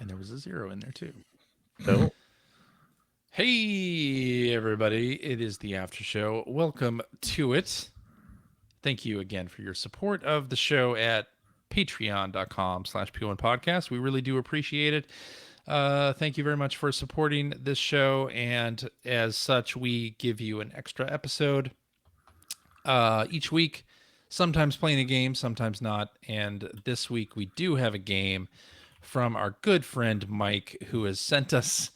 And there was a 0 in there too. No. Hey, everybody. It is the After Show. Welcome to it. Thank you again for your support of the show at patreon.com/P1 Podcast. We really do appreciate it. Thank you very much for supporting this show. And as such, we give you an extra episode each week, sometimes playing a game, sometimes not. And this week we do have a game from our good friend Mike, who has sent us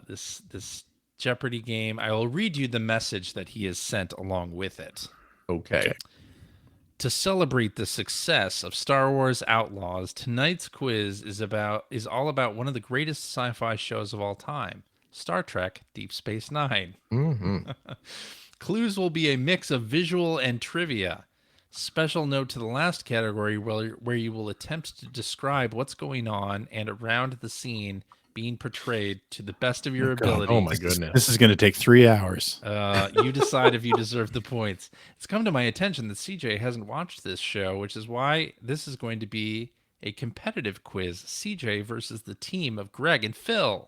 this Jeopardy game. I will read you the message that he has sent along with it. Okay. To celebrate the success of Star Wars Outlaws, tonight's quiz is all about one of the greatest sci-fi shows of all time, Star Trek: Deep Space Nine. Mm-hmm. Clues will be a mix of visual and trivia. Special note to the last category where you will attempt to describe what's going on and around the scene being portrayed to the best of your ability. Oh my goodness. This is going to take 3 hours. You decide if you deserve the points. It's come to my attention that CJ hasn't watched this show, which is why this is going to be a competitive quiz. CJ versus the team of Greg and Phil.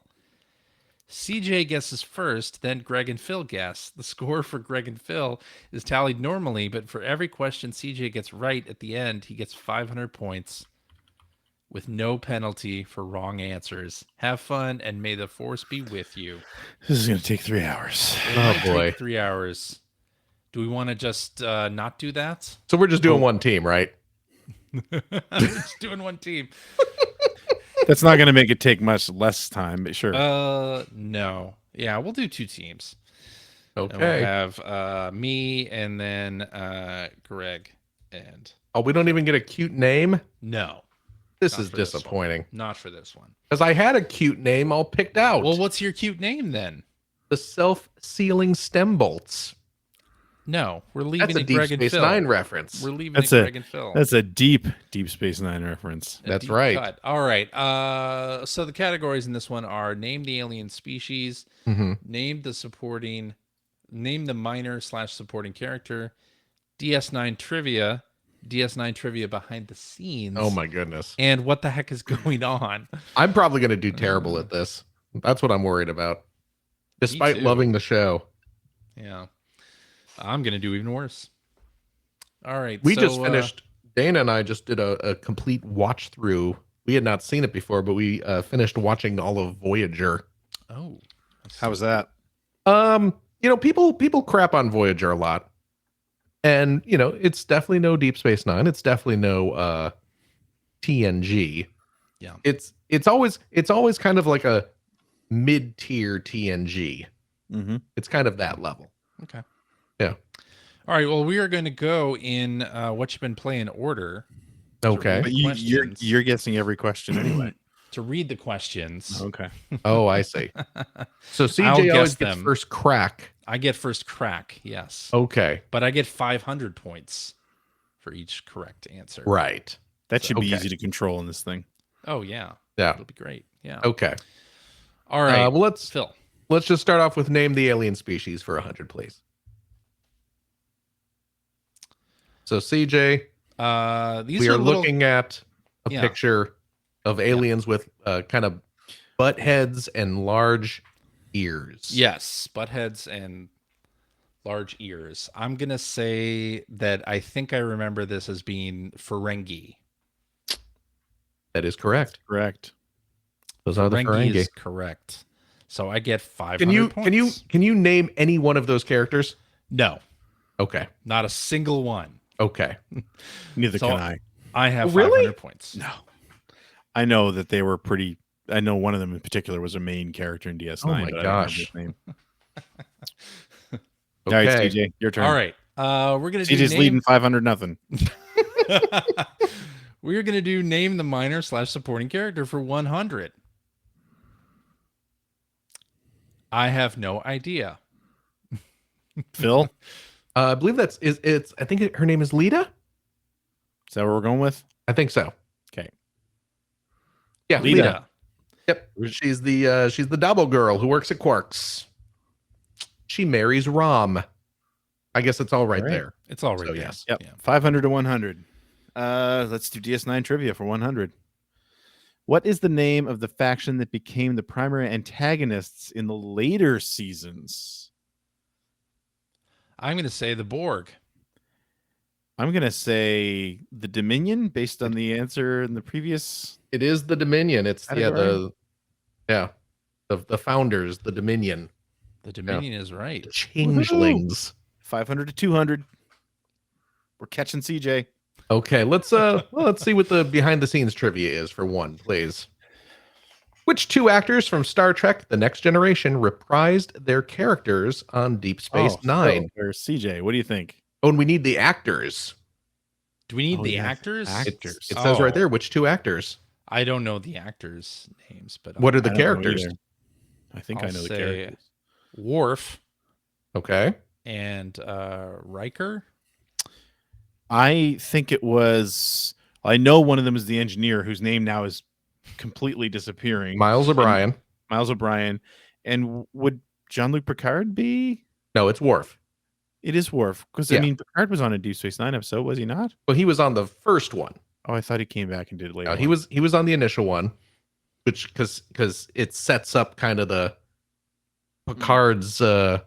CJ guesses first, then Greg and Phil guess. The score for Greg and Phil is tallied normally, but for every question CJ gets right at the end, he gets 500 points with no penalty for wrong answers. Have fun, and may the force be with you. This is going to take 3 hours. Oh boy. 3 hours. Do we want to just not do that? So we're just doing one team, right? Just doing one team. That's not going to make it take much less time, but sure. No. Yeah, we'll do 2 teams. Okay. And we'll have me and then Greg and... Oh, we don't even get a cute name? No. This Not is for this disappointing. Not for this one. Because I had a cute name all picked out. Well, what's your cute name then? The self-sealing stem bolts. No, we're leaving That's a it Deep Greg and Space Phil. Nine reference. We're leaving That's it a- Greg and Phil. That's a deep Space Nine reference. A That's deep right. cut. All right. So the categories in this one are name the alien species, Mm-hmm. name the minor/supporting character, DS9 trivia, DS9 trivia behind the scenes. Oh my goodness. And what the heck is going on? I'm probably going to do terrible at this. That's what I'm worried about. Despite too. loving the show. Yeah. I'm going to do even worse. All right. We so, just finished, Dana and I just did a complete watch through. We had not seen it before, but we finished watching all of Voyager. Oh. How was that? People crap on Voyager a lot. And, it's definitely no Deep Space Nine. It's definitely no TNG. Yeah. It's always kind of like a mid-tier TNG. Mm-hmm. It's kind of that level. Okay. Yeah. All right. Well, we are going to go in what you've been playing order. Okay. But Questions. you're guessing every question anyway. To read the questions. Okay. Oh, I see. So I'll CJ guess always gets them. first crack. I get first crack, yes. Okay. But I get 500 points for each correct answer. Right. That should be Okay. easy to control in this thing. Oh, yeah. Yeah. It'll be great. Yeah. Okay. All right. Well, Phil. let's just start off with name the alien species for 100, please. So CJ, These we are little... looking at a Yeah. picture of aliens with kind of butt heads and large ears. Yes, butt heads and large ears. I'm going to say that I think I remember this as being Ferengi. That is correct. Correct. Those are the Ferengi. is correct. So I get 500 points. Can you name any one of those characters? No, Okay. not a single one. Okay. Neither So- can I. I have Really? 500 points. No. I know that they were pretty. I know one of them in particular was a main character in DS9. Oh my but I don't remember gosh. his name. Okay. All right, CJ, your turn. All right. We're going to do CJ's leading 500-0. We're going to do name the minor/supporting character for 100. I have no idea. Phil, I believe it's I think her name is Lita. is that what we're going with? I think so. Okay. Yeah, Lita. Lita. Yep. She's the double girl who works at Quarks. She marries Rom. I guess it's all right, All right. there. It's all right. So, there. yes. Yep. Yeah. 500 to 100. Let's do DS9 trivia for 100. What is the name of the faction that became the primary antagonists in the later seasons? I'm going to say the Borg. I'm going to say the Dominion based on the answer in the previous. It is the Dominion. It's Category? the founders, the Dominion. The Dominion is right. The changelings. 500 to 200. We're catching CJ. Okay, let's see what the behind the scenes trivia is for one, please. Which two actors from Star Trek: The Next Generation reprised their characters on Deep Space Nine? There's CJ. What do you think? Oh, and we need the actors. Do we need Oh, the yes, actors? actors. It says right Oh. there which two actors. I don't know the actors' names, but What are the I don't know characters? either. I think I'll I know the say characters. Worf Okay. and Riker. I think it was. I know one of them is the engineer whose name now is completely disappearing. Miles O'Brien. Miles O'Brien. And would Jean-Luc Picard be? No, it's Worf. It is Worf. Because, Yeah. I mean, Picard was on a Deep Space Nine episode, was he not? Well, he was on the first one. Oh, I thought he came back and did it later. No, he was on the initial one, which because it sets up kind of the Picard's. I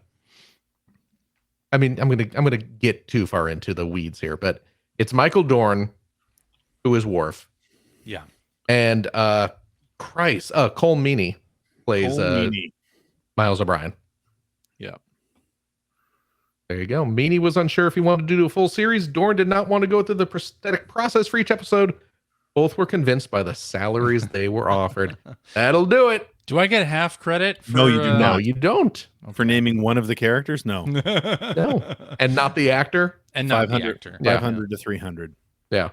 mean, I'm gonna get too far into the weeds here, but it's Michael Dorn, who is Worf, Yeah. and Cole Meany plays Cole Meany. Miles O'Brien. Yeah. There you go. Meany was unsure if he wanted to do a full series. Dorn did not want to go through the prosthetic process for each episode. Both were convinced by the salaries they were offered. That'll do it. Do I get half credit? For, No, you do No, not. you don't. For naming one of the characters? No. No. And not the actor. And not the 500. actor. Yeah. 500 to 300. Yeah.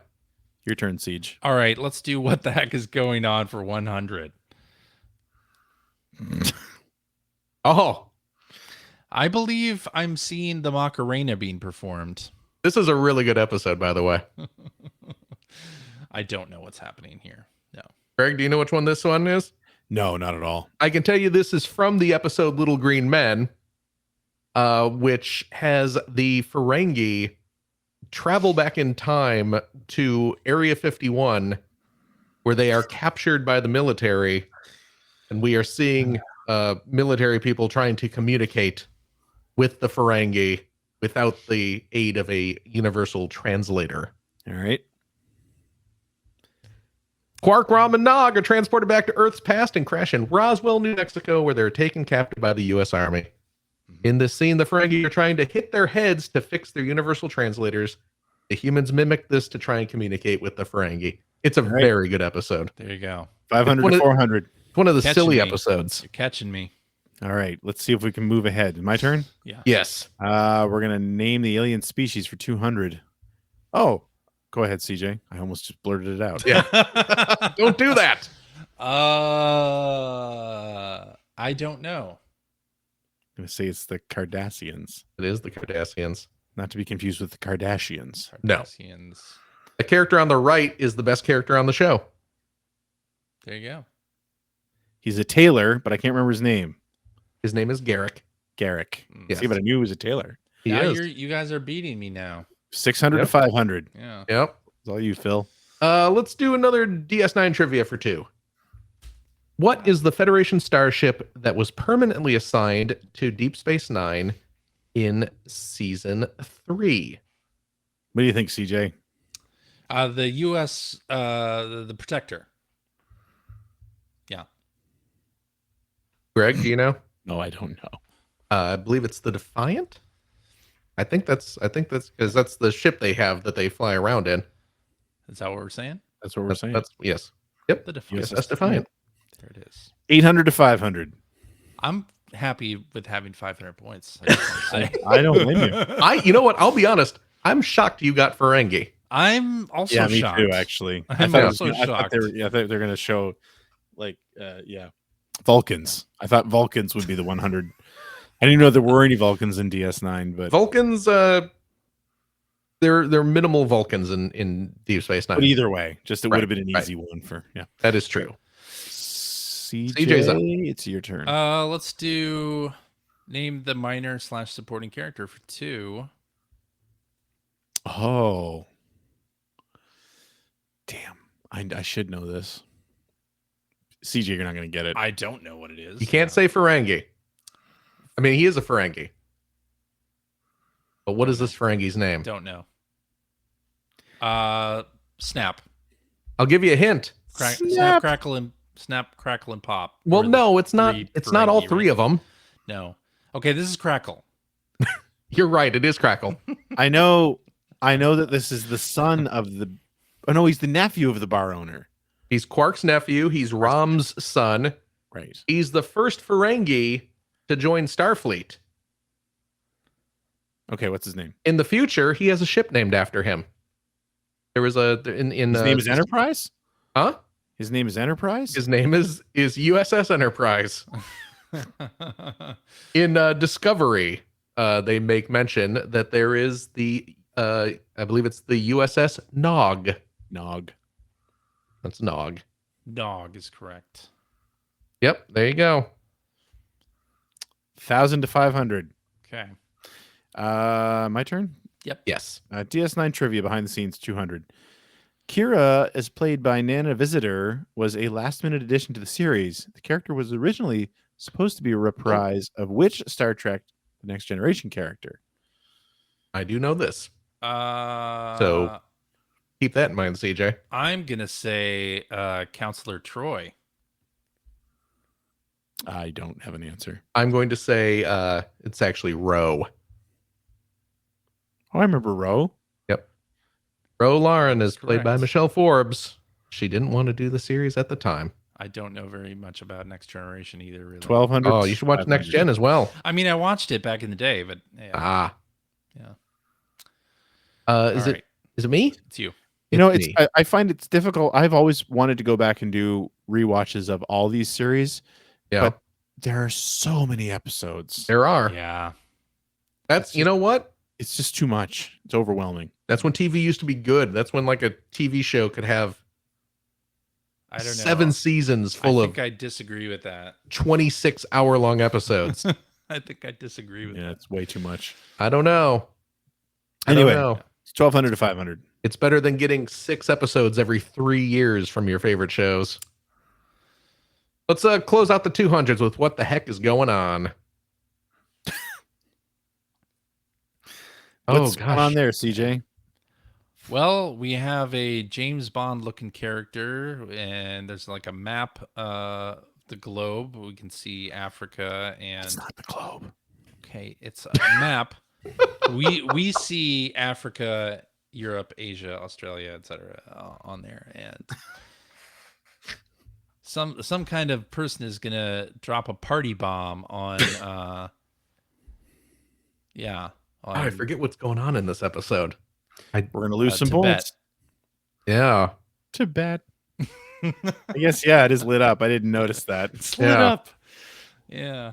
Your turn, Siege. All right, let's do what the heck is going on for 100. Oh, I believe I'm seeing the Macarena being performed. this is a really good episode, by the way. I don't know what's happening here. No. Greg, do you know which one this one is? No, not at all. I can tell you this is from the episode Little Green Men, which has the Ferengi travel back in time to Area 51, where they are captured by the military, and we are seeing military people trying to communicate with the Ferengi without the aid of a universal translator. All right. Quark, Rom, and Nog are transported back to Earth's past and crash in Roswell, New Mexico, where they're taken captive by the U.S. Army. In this scene, the Ferengi are trying to hit their heads to fix their universal translators. The humans mimic this to try and communicate with the Ferengi. It's a Right. very good episode. There you go. 500 one to of- 400. It's one of the Catching silly me. episodes. You're catching me. All right. Let's see if we can move ahead. My turn? Yeah. Yes. We're going to name the alien species for 200. Oh, go ahead, CJ. I almost just blurted it out. Yeah. Don't do that. I don't know. I'm going to say it's the Cardassians, It is the Cardassians. not to be confused with the Kardashians. No. Cardassians. The character on the right is the best character on the show. There you go. He's a tailor, but I can't remember his name. His name is Garrick. Garrick. Yes. See, but I knew he was a tailor. He Now is. you guys are beating me now. 600 Yep. to 500. Yeah. Yep. It's all you, Phil. Let's do another DS9 trivia for 2. What is the Federation starship that was permanently assigned to Deep Space Nine in season 3? What do you think, CJ? The U.S. The Protector. Yeah. Greg, do you know? No, I don't know. I believe it's the Defiant. I think that's because that's the ship they have that they fly around in. Is that what we're saying? That's what we're saying. That's yes. Yep. The Defiant. USS Defiant. There it is. 800 to 500. I'm happy with having 500 points. I just want to say. I don't blame you. You know what? I'll be honest. I'm shocked you got Ferengi. I'm also Yeah, me shocked. too, actually. I'm thought it also I thought shocked. they were going to show, like, Vulcans. I thought Vulcans would be the 100. I didn't know there were any Vulcans in DS9, but Vulcans, they're minimal Vulcans in Deep Space Nine. but either way, just it would have been an Right. easy one for That is true. CJ's up. It's your turn. Let's do name the minor / supporting character for 2. Oh, damn! I should know this. CJ, you're not going to get it. I don't know what it is. You can't say Ferengi. I mean, he is a Ferengi. But what is this Ferengi's name? Don't know. Snap. I'll give you a hint. Snap, crackle, and pop. Well, were the no, it's not. three It's not all Ferengi, three right? of them. No. Okay, this is Crackle. You're right. It is Crackle. I know that this is the son of the. Oh no, he's the nephew of the bar owner. He's Quark's nephew. He's Rom's son. Right. He's the first Ferengi to join Starfleet. Okay, what's his name? In the future, he has a ship named after him. There was a in His name is Enterprise? Huh? His name is Enterprise? His name is USS Enterprise. In Discovery, they make mention that there is the I believe it's the USS Nog. Nog. That's Nog. Nog is correct. Yep, there you go. 1,000 to 500. Okay. My turn. Yes. DS9 trivia behind the scenes 200. Kira, as played by Nana Visitor, was a last-minute addition to the series. The character was originally supposed to be a reprise of which Star Trek The Next Generation character? I do know this. So Keep that in mind, CJ. I'm gonna say Counselor Troy. I don't have an answer. I'm going to say it's actually Ro. Oh, I remember Ro. Yep. Ro Lauren is played by Correct. Michelle Forbes. She didn't want to do the series at the time. I don't know very much about Next Generation either. Really. 1,200. Oh, you should watch Next Gen as well. I mean, I watched it back in the day, but yeah. Is All it right. is it me? It's you. You know, It's it's me. I find it's difficult. I've always wanted to go back and do rewatches of all these series. Yeah. But there are so many episodes. There are. Yeah. That's you know what? It's just too much. It's overwhelming. That's when TV used to be good. That's when like a TV show could have I don't know. 7 seasons I full of think I disagree with that. 26-hour-long episodes. I think I disagree with Yeah, that. it's way too much. I don't know. I Anyway, don't know. it's 1,200 to 500. It's better than getting 6 episodes every 3 years from your favorite shows. Let's close out the 200s with what the heck is going on. What's going on there, CJ? Well, we have a James Bond looking character, and there's like a map, the globe. We can see Africa, and It's not the globe. okay, it's a map. We see Africa, Europe, Asia, Australia, etc. On there, and some kind of person is gonna drop a party bomb on. I forget what's going on in this episode. We're going to lose some Tibet. points. Yeah. Tibet. I guess, yeah, it is lit up. I didn't notice that. It's lit Yeah. up. Yeah.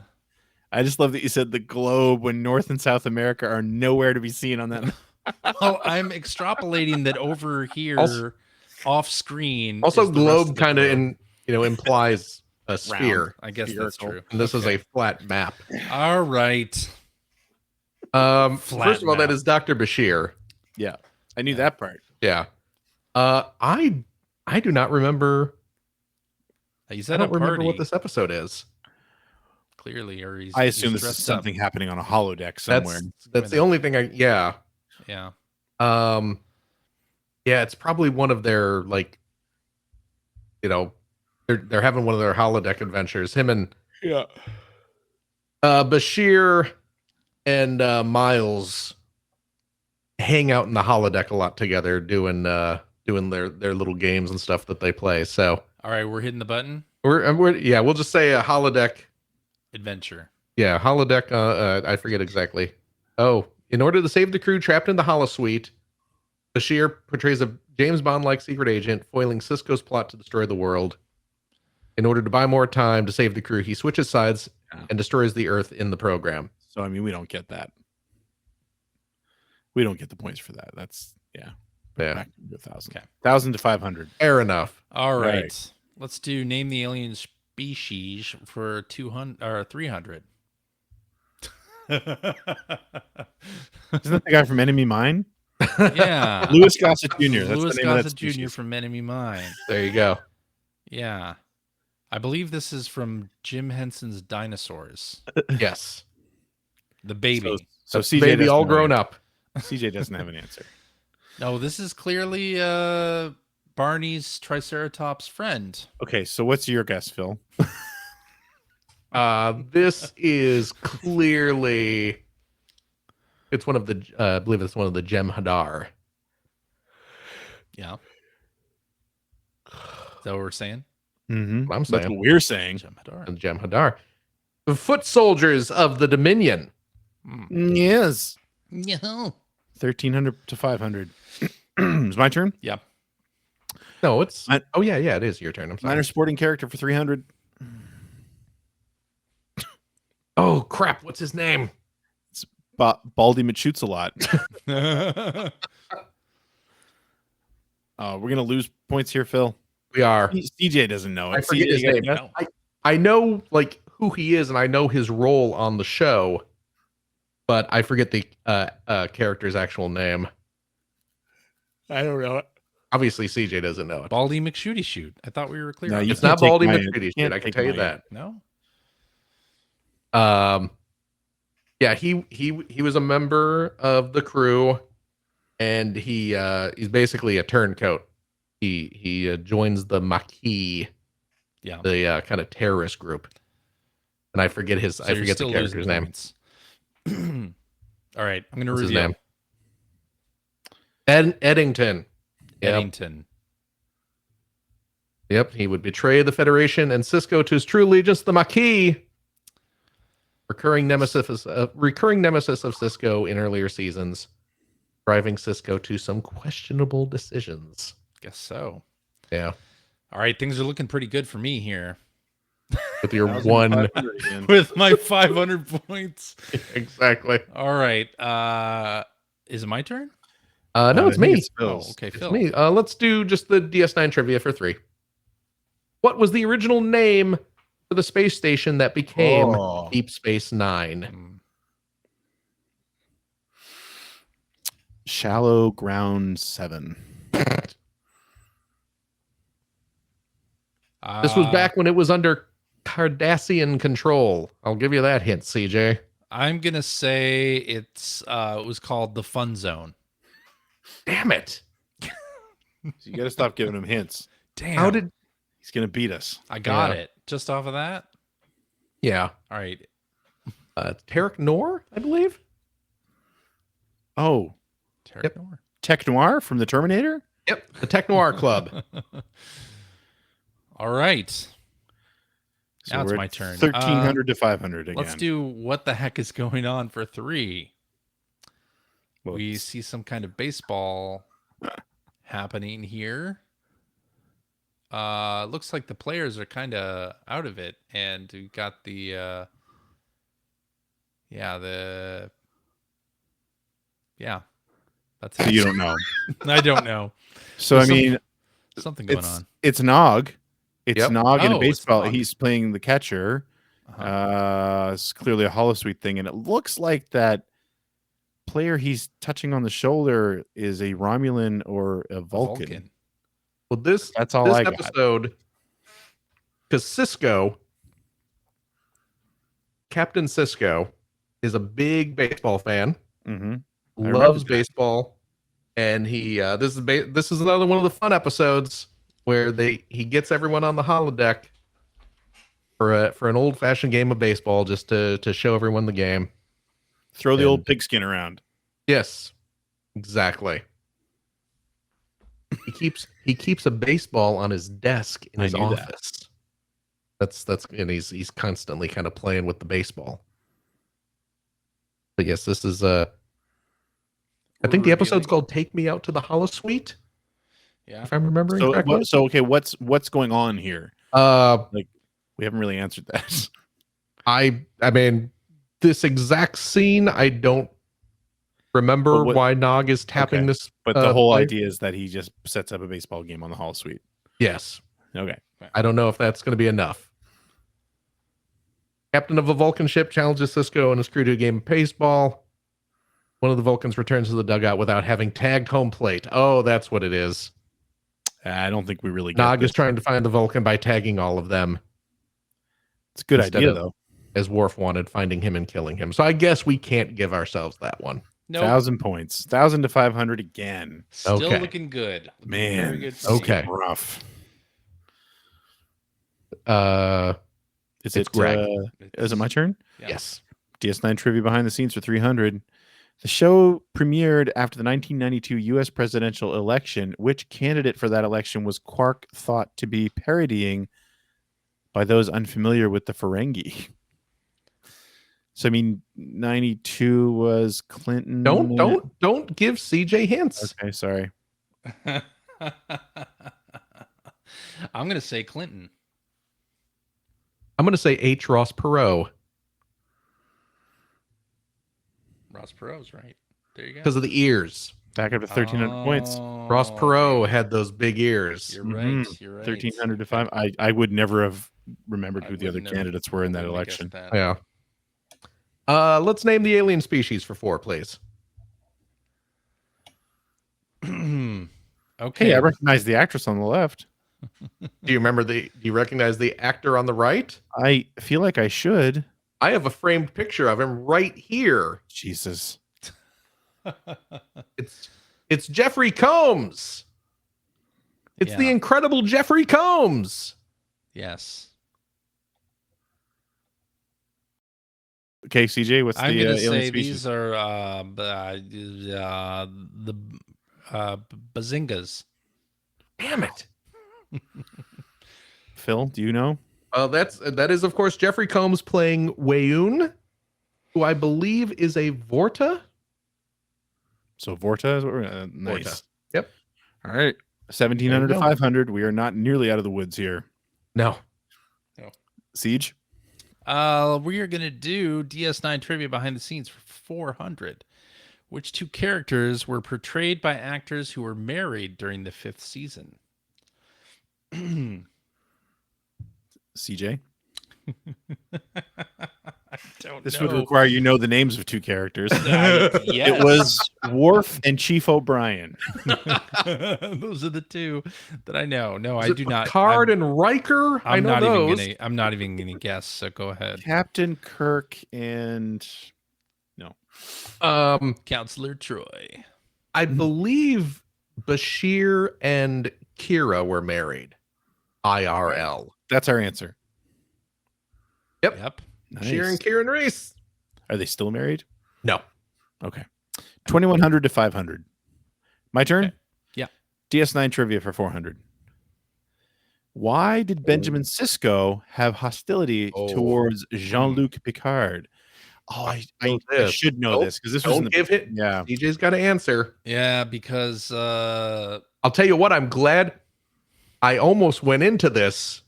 I just love that you said the globe when North and South America are nowhere to be seen on that. Well, I'm extrapolating that over here, off screen. Also, is the rest globe of the kind of globe. implies a Round. sphere. I guess that's Spherical. true. And this is a flat map. All right. Flat Flat first of all, map. that is Dr. Bashir. Yeah, I knew that part. Yeah. I do not remember. You I said a don't party. remember what this episode is. Clearly, or he's. I assume he's this is dressed up. something happening on a holodeck somewhere. That's the only thing yeah. Yeah. Yeah, it's probably one of their they're having one of their holodeck adventures. Him and Bashir and Miles hang out in the holodeck a lot together, doing their little games and stuff that they play. So All right, we're hitting the button. we'll just say a holodeck. Adventure. Yeah, holodeck. I forget exactly. Oh, in order to save the crew trapped in the holosuite, Bashir portrays a James Bond-like secret agent foiling Cisco's plot to destroy the world. In order to buy more time to save the crew, he switches sides and destroys the Earth in the program. So I mean, we don't get that. We don't get the points for that. That's Yeah. Back to 1,000. Okay. 1,000 to 500. Fair enough. All right. Right. Let's do name the alien species for 200 or 300. Isn't that the guy from Enemy Mine? Yeah. Louis Gossett Jr. That's Louis the name of that Gossett Jr. species. from Enemy Mine. There you go. Yeah. I believe this is from Jim Henson's Dinosaurs. Yes. The baby. So That's the CJ baby doesn't all have an grown answer. up. CJ doesn't have an answer. No, this is clearly Barney's Triceratops friend. Okay, so what's your guess, Phil? This is clearly, it's one of the, I believe it's one of the Jem'Hadar. Yeah. Is that what we're saying? Mm-hmm. What I'm That's saying. what we're saying. Jem'Hadar. And Jem'Hadar. The foot soldiers of the Dominion. Yes. No. 1,300 to 500. It's my turn. Yeah. No, it's, I- oh yeah, it is your turn. I'm sorry. Minor sporting character for 300. Oh crap, what's his name? Baldy Machutes a lot. We're gonna lose points here, Phil. We are. CJ doesn't know it. I forget CJ, his you name. gotta guess? I know like who he is and I know his role on the show, but I forget the character's actual name. I don't know it. Obviously, CJ doesn't know it. Baldy McShooty Shoot. I thought we were clear. No, on you It's that. not can't take Baldy my- McCready shit. can't I can take tell you my- that. No. Yeah, he was a member of the crew, and he's basically a turncoat. He joins the Maquis, Yeah. the kind of terrorist group, and I forget his So I you're forget the still character's losing name. points. All right. I'm going to What's his review. name? Eddington. Yep. Eddington. Yep, he would betray the Federation and Cisco to his true allegiance, the Maquis. Recurring nemesis of Cisco in earlier seasons, driving Cisco to some questionable decisions. Guess so. Yeah, All right. Things are looking pretty good for me here with your one 1,500 again. with my 500 points. exactly. All right. Is it my turn? No, I it's think me. it's Phil's. Oh, okay. It's Phil. me. Let's do just the DS9 trivia for 3. What was the original name for the space station that became Oh. Deep Space Nine? Mm. Shallow Ground 7. This was back when it was under Cardassian control. I'll give you that hint, CJ. I'm going to say it was called the Fun Zone. Damn it. So you got to stop giving him hints. Damn. How did... He's gonna beat us. I got Yeah. it just off of that? Yeah. All right. Tarek Noor, I believe. Oh, Terry Yep. Noor. Tech Noir from the Terminator. Yep. The Tech Noir Club. All right. So Now it's we're my at turn. 1,300 to 500 again. Let's do what the heck is going on for 3. Well, We see some kind of baseball happening here. Looks like the players are kind of out of it, and we got the that's So it. you don't know. I don't know. So There's I mean, Something going on. it's Nog. It's Yep. Nog in a Oh, it's baseball. Nog. He's playing the catcher. Uh-huh. It's clearly a holosuite thing, and it looks like that player he's touching on the shoulder is a Romulan or a Vulcan. Well, this That's all this I got. episode, because Cisco, Captain Cisco, is a big baseball fan. Mm-hmm. Loves baseball, and he this is another one of the fun episodes where he gets everyone on the holodeck for an old fashioned game of baseball just to show everyone the game. Throw the And- old pigskin around. Yes, exactly. He keeps a baseball on his desk in I his knew that. office. That's and he's constantly kind of playing with the baseball. But yes, this is I think the episode's called "Take Me Out to the Holosuite," Yeah. if I'm remembering So, correctly. okay, what's going on here? We haven't really answered that. I mean, this exact scene, I don't remember But what- why Nog is tapping Okay. this. But the whole play. idea is that he just sets up a baseball game on the holosuite. Yes, Okay. I don't know if that's going to be enough. Captain of a Vulcan ship challenges Cisco and his crew to a game of baseball. One of the Vulcans returns to the dugout without having tagged home plate. Oh, that's what it is. I don't think we really get Nog this. is trying to find the Vulcan by tagging all of them. It's a good Instead idea, of- though. as Worf wanted, finding him and killing him. So I guess we can't give ourselves that one. Nope. 1,000 points. 1,000 to 500 again. Still Okay. looking good. Looking Man, very good. this is Okay. rough. It's Greg. Is it my turn? Yeah. Yes. DS9 trivia behind the scenes for 300. The show premiered after the 1992 U.S. presidential election. Which candidate for that election was Quark thought to be parodying by those unfamiliar with the Ferengi? So, I mean, 92 was Clinton. Don't give CJ hints. Okay, sorry. I'm gonna say Clinton. I'm going to say H. Ross Perot Ross Perot's right. There you go. because of the ears. Back up to 1,300 points. Ross Perot had those big ears. You're right. Mhm. You're right. 1,300 to 5. I would never have remembered I who the other wouldn't have- candidates were in that wouldn't have guessed election. that. Yeah. Let's name the alien species for 4, please. Okay. Hey, I recognize the actress on the left. Do you recognize the actor on the right? I feel like I should. I have a framed picture of him right here. Jesus. It's Jeffrey Combs. It's the Yeah. incredible Jeffrey Combs. Yes. Okay, CJ, what's I'm the gonna alien say species? these are the bazingas. Damn it. Phil, do you know? That is of course Jeffrey Combs playing Wayoon, who I believe is a Vorta. So Vorta is what we're nice. Vorta. Yep. All right. 1,700 to go. 500. We are not nearly out of the woods here. No. Siege? We are gonna do DS9 trivia behind the scenes for 400. Which 2 characters were portrayed by actors who were married during the 5th season? CJ? I don't This know. would require you know the names of 2 characters. Yes. It was Worf and Chief O'Brien. Those are the 2 that I know. No, Is I it do not. Picard and Riker. I I'm know not those. even gonna. I'm not even gonna guess. So go ahead, Captain Kirk and Counselor Troy. I believe Bashir and Kira were married. IRL. that's our answer. Yep. Bashir and Nice. Kieran Reese. Are they still married? No. Okay. 2,100 to 500. My turn? Okay. Yeah. DS9 trivia for 400. Why did Benjamin Sisko have hostility Oh. towards Jean-Luc Picard? Oh, I should know Nope. this because this was in Don't the give it. yeah. DJ's got to answer. Yeah, because I'll tell you what, I'm glad I almost went into this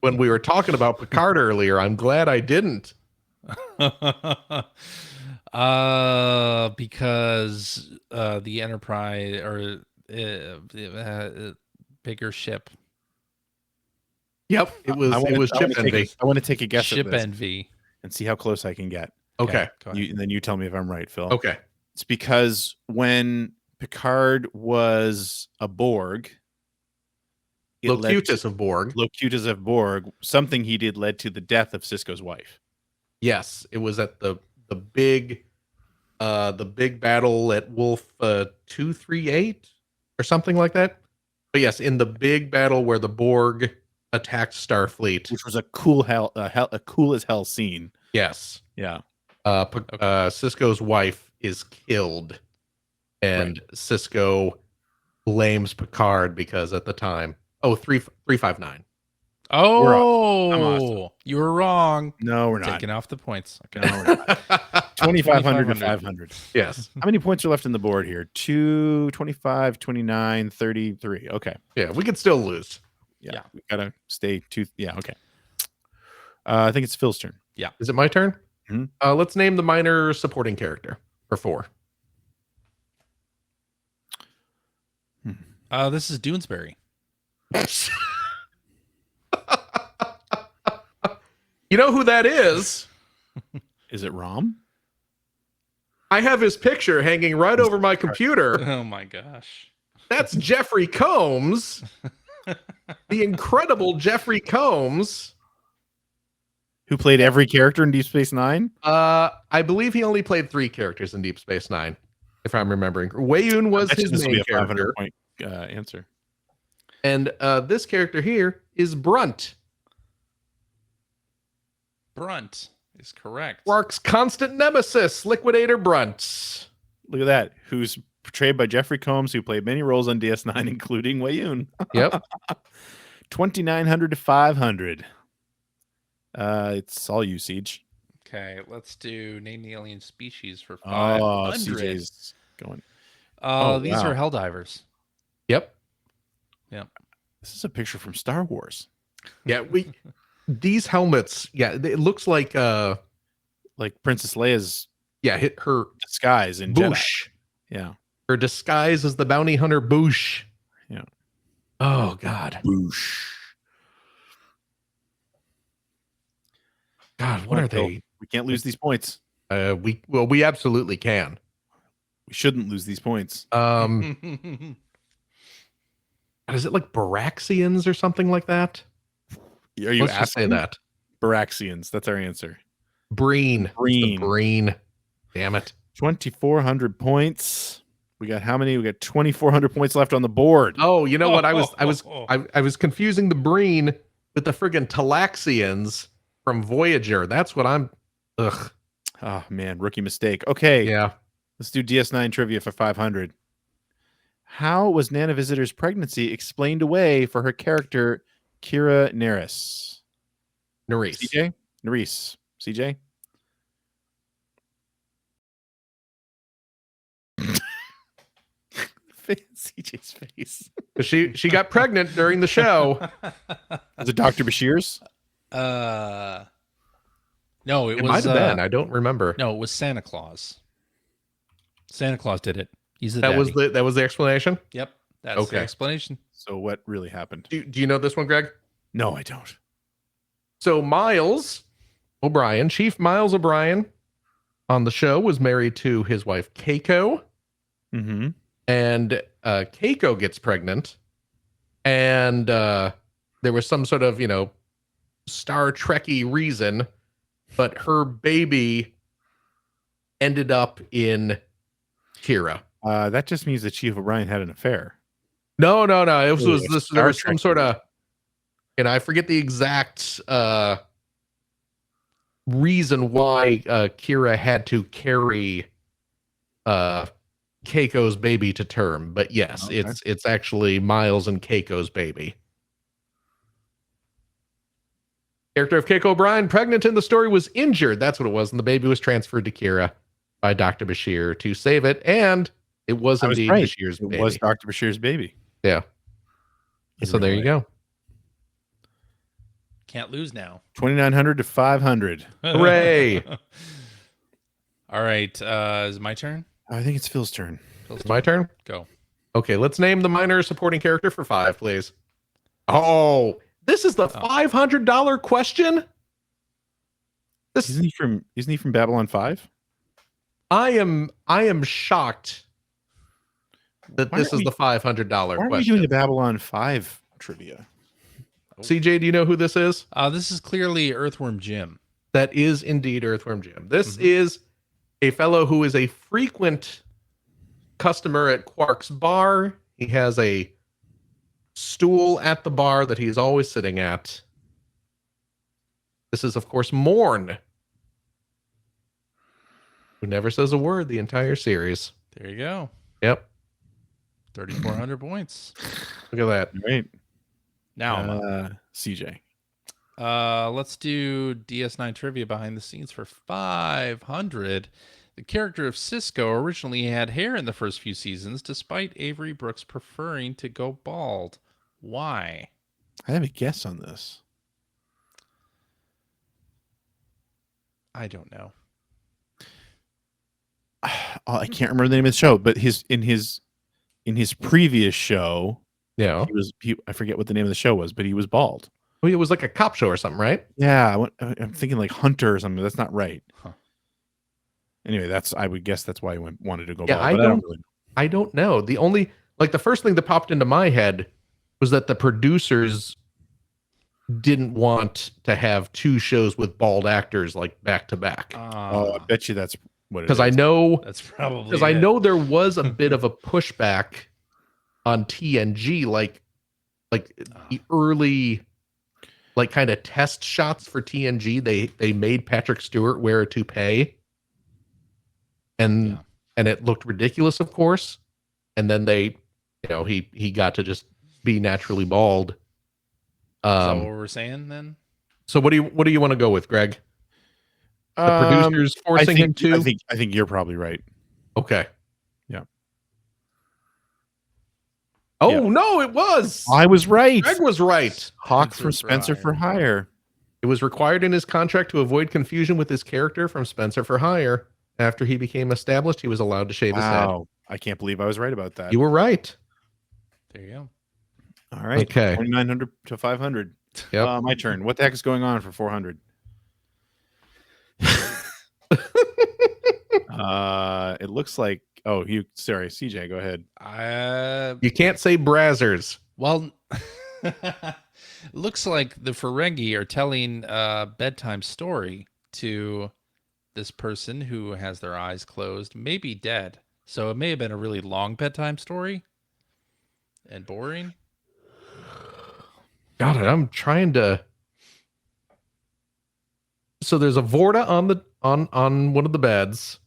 when we were talking about Picard earlier. I'm glad I didn't. because the Enterprise or bigger ship Yep, it was Chip Envy. I want to take a guess at ship this envy. and see how close I can get. Okay. Go ahead. And then you tell me if I'm right, Phil. Okay. It's because when Picard was a Borg, it led Locutus of Borg. Locutus of Borg, something he did led to the death of Sisko's wife. Yes, it was at the big battle at Wolf 238 or something like that. But yes, in the big battle where the Borg attacked Starfleet. Which was a cool a cool as hell scene. Yes. Yeah. Sisko's wife is killed, and Sisko blames Picard because at the time, 359. Oh, I'm awesome. you were wrong. No, we're not. Taking off the points. Okay. No, we're not. 2,500 to 2,500. 500. Yes. How many points are left in the board here? 2, 25, 29, 33. Okay. Yeah, we could still lose. Yeah. We gotta stay two. Yeah. Okay. I think it's Phil's turn. Is it my turn? Mhm. Let's name the minor supporting character for 4. This is Doonesbury. You know who that is? Is it Rom? I have his picture hanging right over my computer. Oh my gosh. That's Jeffrey Combs, the incredible Jeffrey Combs. Who played every character in Deep Space Nine? I believe he only played 3 characters in Deep Space Nine, if I'm remembering. Wei-Yun was I bet you his this will be main a 500 character, point answer. and this character here is Brunt. Brunt is correct. Quark's constant nemesis, Liquidator Brunt. Look at that. Who's portrayed by Jeffrey Combs, who played many roles on DS9, including Wei-Yun. Yep. 2,900 to 500. It's all you, Siege. Okay, let's do name the alien species for Oh, 500. CJ's going. These wow. are Helldivers. Yep. This is a picture from Star Wars. Yeah, these helmets, it looks like Princess Leia's hit her disguise in Jedi. Boosh. Yeah. Her disguise as the bounty hunter Boosh. Yeah. Oh God. Boosh. God, what are they? We can't lose these points. We absolutely can. We shouldn't lose these points. Is it like Baraxians or something like that? Are you Let's just say asking? that. Baraxians. That's our answer. Breen. Breen. Breen. Damn it. 2,400 points. We got how many? We got 2,400 points left on the board. Oh, you know what? I was confusing the Breen with the friggin' Talaxians from Voyager. That's what I'm. Ugh. Oh man, rookie mistake. Okay. Yeah. Let's do DS9 trivia for 500. How was Nana Visitor's pregnancy explained away for her character, Kira Nerys? Nerys. CJ? Nerys. CJ? CJ's face. She got pregnant during the show. Was it Dr. Bashir's? No, it was. Might have been. I don't remember. No, it was Santa Claus. Santa Claus did it. He's the that daddy. was the explanation. Yep, that's the explanation. So what really happened? Do you know this one, Greg? No, I don't. So Miles O'Brien, Chief Miles O'Brien, on the show was married to his wife Keiko, Mm-hmm. and Keiko gets pregnant, and there was some sort of Star Trekky reason, but her baby ended up in Kira. That just means that Chief O'Brien had an affair. No. It was Star there was Trek some sort of, I forget the exact reason why Kira had to carry Keiko's baby to term, but yes, Okay. it's actually Miles and Keiko's baby. Character of Keiko O'Brien, pregnant in the story, was injured. That's what it was, and the baby was transferred to Kira by Dr. Bashir to save it, and it was indeed right. Bashir's baby. It was Dr. Bashir's baby. Yeah. So there you go. Can't lose now. 2,900 to 500. Hooray! All right, is it my turn? I think it's Phil's turn. Phil's My turn? Go. Okay, let's name the minor supporting character for 5, please. Oh, this is the $500 question? Isn't he from Babylon 5? I am shocked that this is the $500 question. Why are we doing the Babylon 5 trivia? CJ, do you know who this is? This is clearly Earthworm Jim. That is indeed Earthworm Jim. This is a fellow who is a frequent customer at Quark's bar. He has a stool at the bar that he's always sitting at. This is, of course, Morn, who never says a word the entire series. There you go. Yep. 3,400 points. Look at that. Right. Now, CJ. let's do DS9 trivia behind the scenes for 500. The character of Cisco originally had hair in the first few seasons, despite Avery Brooks preferring to go bald. Why? I have a guess on this. I don't know. I can't remember the name of the show, but in his previous show, Yeah. I forget what the name of the show was, but he was bald. Well, it was like a cop show or something, right? Yeah, I'm thinking like Hunter or something. That's not right. Huh. Anyway, I would guess that's why he wanted to go Yeah, bald. But I don't know. The only the first thing that popped into my head was that the producers didn't want to have two shows with bald actors like back to back. Oh, I bet you that's what it is. Because I know That's probably because I know there was a bit of a pushback on TNG, like the early like kind of test shots for TNG. They made Patrick Stewart wear a toupee, and it looked ridiculous, of course. And then he got to just be naturally bald. Is that what we're saying then? So what do you want to go with, Greg? The producers forcing him to? I think you're probably right. Okay. Yeah. Oh Yeah. no, it was. I was right. Greg was right. Hawk from Spencer for Hire. It was required in his contract to avoid confusion with his character from Spencer for Hire. After he became established, he was allowed to shave his head. Wow. I can't believe I was right about that. You were right. There you go. All right. Okay. 2,900 to 500. Yep. My turn. What the heck is going on for 400? It looks like. Oh, sorry, CJ, go ahead. You can't say Brazzers. Well, looks like the Ferengi are telling a bedtime story to this person who has their eyes closed, maybe dead. So it may have been a really long bedtime story and boring. Got it. I'm trying to. So there's a Vorta on one of the beds.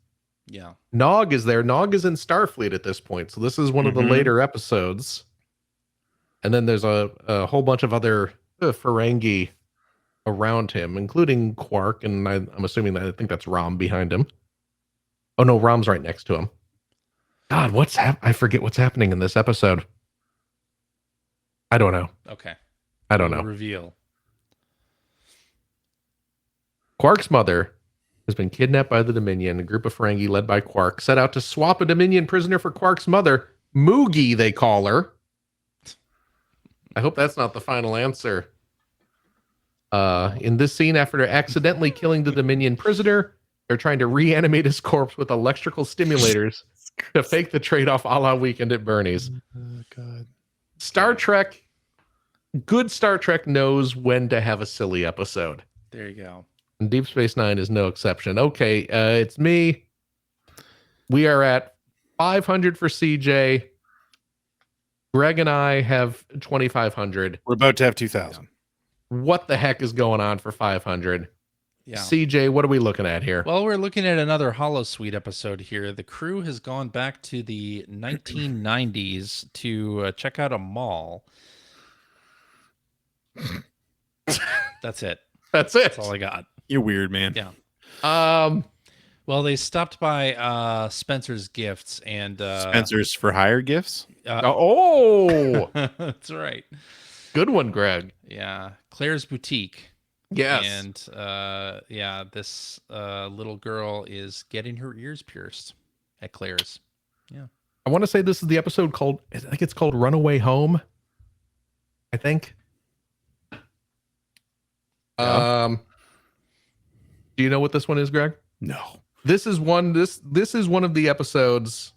Yeah. Nog is there. Nog is in Starfleet at this point. So this is one of the later episodes. And then there's a whole bunch of other Ferengi around him, including Quark. And I'm assuming I think that's Rom behind him. Oh no, Rom's right next to him. God, I forget what's happening in this episode. I don't know. Okay. I don't know. Reveal. Quark's mother has been kidnapped by the Dominion. A group of Ferengi led by Quark set out to swap a Dominion prisoner for Quark's mother. Moogie, they call her. I hope that's not the final answer. In this scene, after accidentally killing the Dominion prisoner, they're trying to reanimate his corpse with electrical stimulators to fake the trade-off a la Weekend at Bernie's. Oh, God. Star Trek, good Star Trek knows when to have a silly episode. There you go. And Deep Space Nine is no exception. Okay, it's me. We are at 500 for CJ. Greg and I have 2,500. We're about to have 2,000. What the heck is going on for 500? Yeah. CJ, what are we looking at here? Well, we're looking at another Holosuite episode here. The crew has gone back to the 1990s to check out a mall. That's it. That's it. That's all I got. You're weird, man. Yeah. Well, they stopped by Spencer's Gifts and Spencer's for Hire gifts. That's right. Good one, Greg. Yeah, Claire's Boutique. Yes. And this little girl is getting her ears pierced at Claire's. Yeah. I want to say this is the episode called, I think it's called Runaway Home. I think. Yeah. Do you know what this one is, Greg? No. This is one of the episodes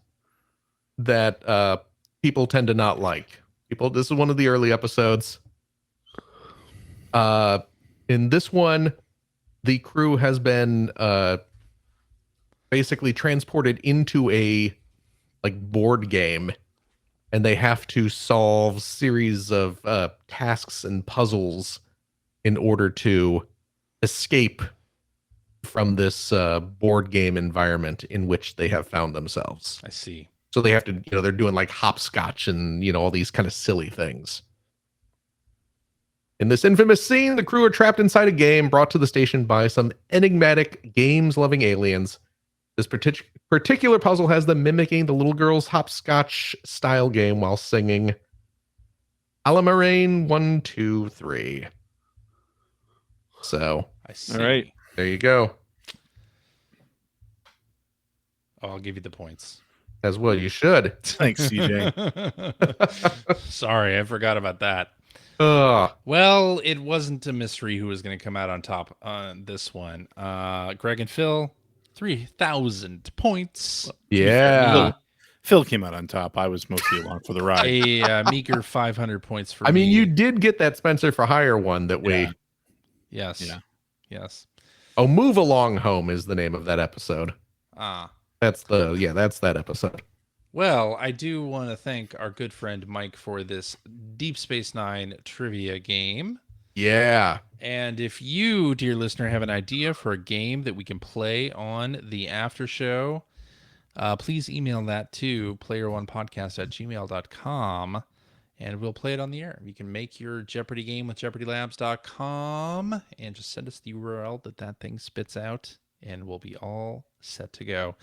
that people tend to not like. This is one of the early episodes. In this one, the crew has been basically transported into a board game, and they have to solve series of tasks and puzzles in order to escape from this board game environment in which they have found themselves. I see. So they have to, they're doing like hopscotch and, all these kind of silly things. In this infamous scene, the crew are trapped inside a game brought to the station by some enigmatic, games-loving aliens. This particular puzzle has them mimicking the little girl's hopscotch-style game while singing Alamarain 1, 2, 3. So, I see. All right. there you go. Oh, I'll give you the points. As well, you should. Thanks, CJ. Sorry, I forgot about that. Well, it wasn't a mystery who was going to come out on top on this one. Greg and Phil, 3,000 points. Yeah. Phil came out on top. I was mostly along for the ride. A meager 500 points for I mean, me. you did get that Spencer for Hire one that we. Yeah. Yes. Yeah. Yes. Oh, Move Along Home is the name of that episode. That's that episode. Well, I do want to thank our good friend Mike for this Deep Space Nine trivia game. Yeah. And if you, dear listener, have an idea for a game that we can play on the after show, please email that to player1podcast@gmail.com and we'll play it on the air. You can make your Jeopardy game with jeopardylabs.com and just send us the URL that thing spits out and we'll be all set to go.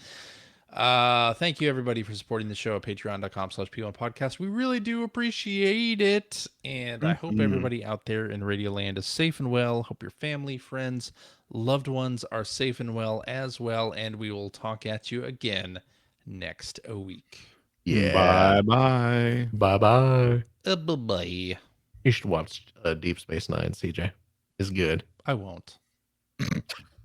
Thank you everybody for supporting the show at patreon.com/P1 podcast. We really do appreciate it. And I hope everybody out there in Radio Land is safe and well. Hope your family, friends, loved ones are safe and well as well. And we will talk at you again next week. Yeah. Bye-bye. Bye-bye. Bye-bye. You should watch Deep Space Nine, CJ. It's good. I won't.